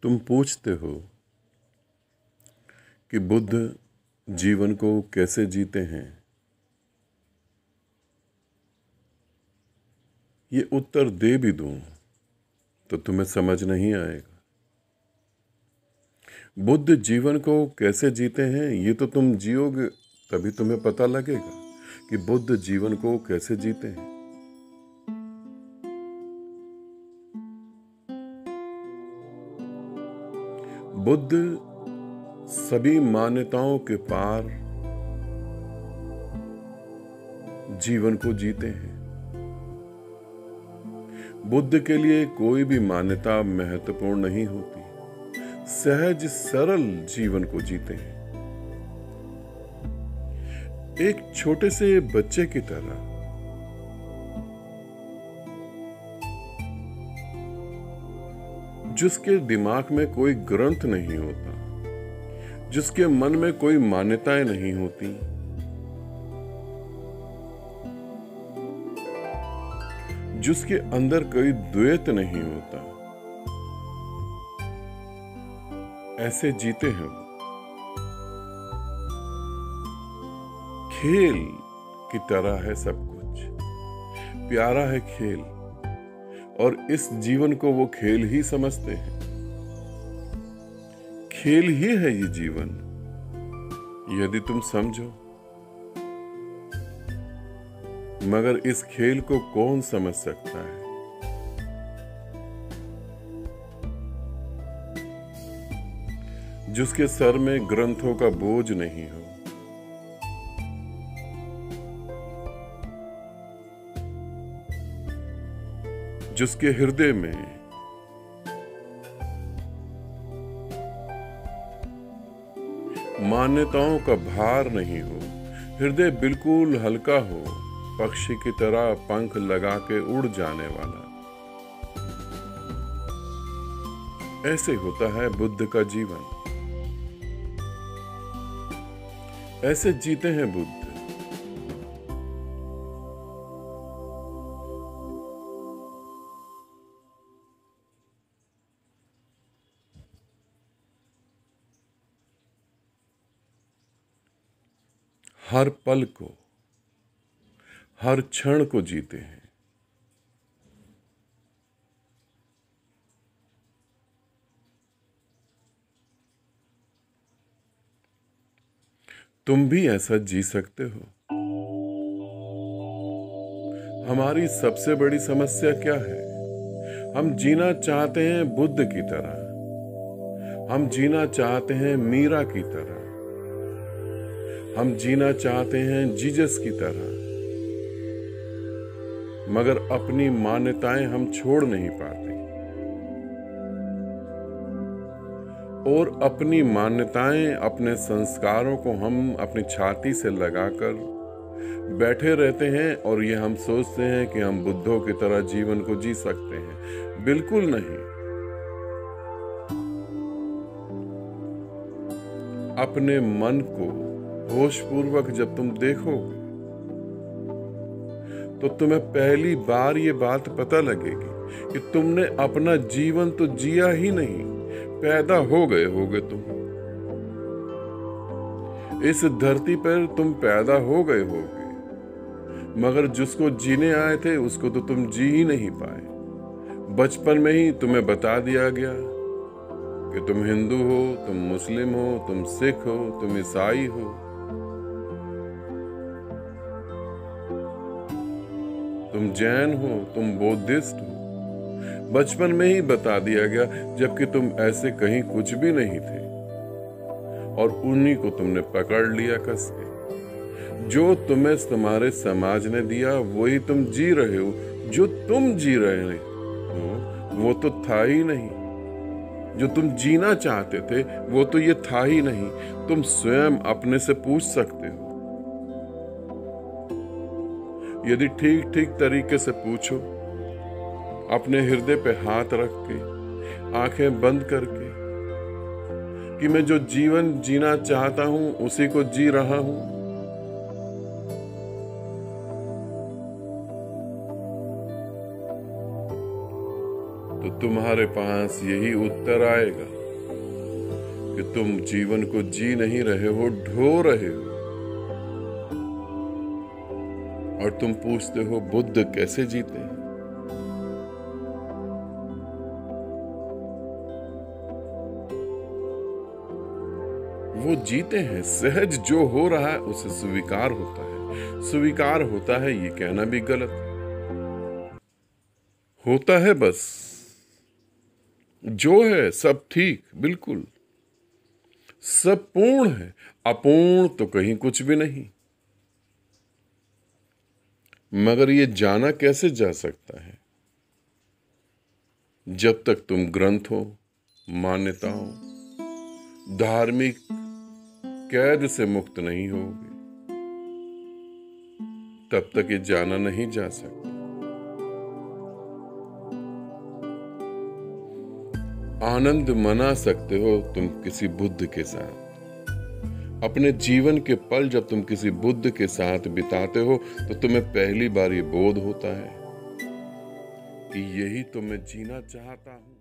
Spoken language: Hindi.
तुम पूछते हो कि बुद्ध जीवन को कैसे जीते हैं। ये उत्तर दे भी दूं तो तुम्हें समझ नहीं आएगा। बुद्ध जीवन को कैसे जीते हैं ये तो तुम जियोगे तभी तुम्हें पता लगेगा कि बुद्ध जीवन को कैसे जीते हैं। बुद्ध सभी मान्यताओं के पार जीवन को जीते हैं। बुद्ध के लिए कोई भी मान्यता महत्वपूर्ण नहीं होती, सहज सरल जीवन को जीते हैं। एक छोटे से बच्चे की तरह जिसके दिमाग में कोई ग्रंथ नहीं होता, जिसके मन में कोई मान्यताएं नहीं होती, जिसके अंदर कोई द्वैत नहीं होता, ऐसे जीते हैं। खेल की तरह है सब कुछ, प्यारा है खेल, और इस जीवन को वो खेल ही समझते हैं। खेल ही है ये जीवन, यदि तुम समझो। मगर इस खेल को कौन समझ सकता है? जिसके सर में ग्रंथों का बोझ नहीं हो, जिसके हृदय में मान्यताओं का भार नहीं हो, हृदय बिल्कुल हल्का हो, पक्षी की तरह पंख लगा के उड़ जाने वाला। ऐसे होता है बुद्ध का जीवन, ऐसे जीते हैं बुद्ध। हर पल को, हर क्षण को जीते हैं। तुम भी ऐसा जी सकते हो। हमारी सबसे बड़ी समस्या क्या है? हम जीना चाहते हैं बुद्ध की तरह, हम जीना चाहते हैं मीरा की तरह, हम जीना चाहते हैं जीसस की तरह, मगर अपनी मान्यताएं हम छोड़ नहीं पाते। और अपनी मान्यताएं, अपने संस्कारों को हम अपनी छाती से लगाकर बैठे रहते हैं, और ये हम सोचते हैं कि हम बुद्धों की तरह जीवन को जी सकते हैं। बिल्कुल नहीं। अपने मन को होशपूर्वक जब तुम देखोगे तो तुम्हें पहली बार ये बात पता लगेगी कि तुमने अपना जीवन तो जिया ही नहीं, पैदा हो गए होगे तुम। इस धरती पर तुम पैदा हो गए होगे, मगर जिसको जीने आए थे उसको तो तुम जी ही नहीं पाए। बचपन में ही तुम्हें बता दिया गया कि तुम हिंदू हो, तुम मुस्लिम हो, तुम सिख हो, तुम ईसाई हो, तुम जैन हो, तुम बौद्धिस्ट हो। बचपन में ही बता दिया गया, जबकि तुम ऐसे कहीं कुछ भी नहीं थे, और उन्हीं को तुमने पकड़ लिया कस के। जो तुम्हें तुम्हारे समाज ने दिया वही तुम जी रहे हो। जो तुम जी रहे हो वो तो था ही नहीं। जो तुम जीना चाहते थे वो तो ये था ही नहीं। तुम स्वयं अपने से पूछ सकते हो, यदि ठीक ठीक तरीके से पूछो, अपने हृदय पे हाथ रख के, आंखें बंद करके, कि मैं जो जीवन जीना चाहता हूं उसी को जी रहा हूं। तो तुम्हारे पास यही उत्तर आएगा कि तुम जीवन को जी नहीं रहे हो, ढो रहे हो। और तुम पूछते हो बुद्ध कैसे जीते? वो जीते हैं सहज, जो हो रहा है उसे स्वीकार होता है। स्वीकार होता है ये कहना भी गलत होता है। बस जो है सब ठीक, बिल्कुल सब पूर्ण है, अपूर्ण तो कहीं कुछ भी नहीं। मगर ये जाना कैसे जा सकता है जब तक तुम ग्रंथों, मान्यताओं, धार्मिक कैद से मुक्त नहीं होगे, तब तक ये जाना नहीं जा सकता। आनंद मना सकते हो तुम किसी बुद्ध के साथ। अपने जीवन के पल जब तुम किसी बुद्ध के साथ बिताते हो तो तुम्हें पहली बार ये बोध होता है कि यही तो मैं जीना चाहता हूं।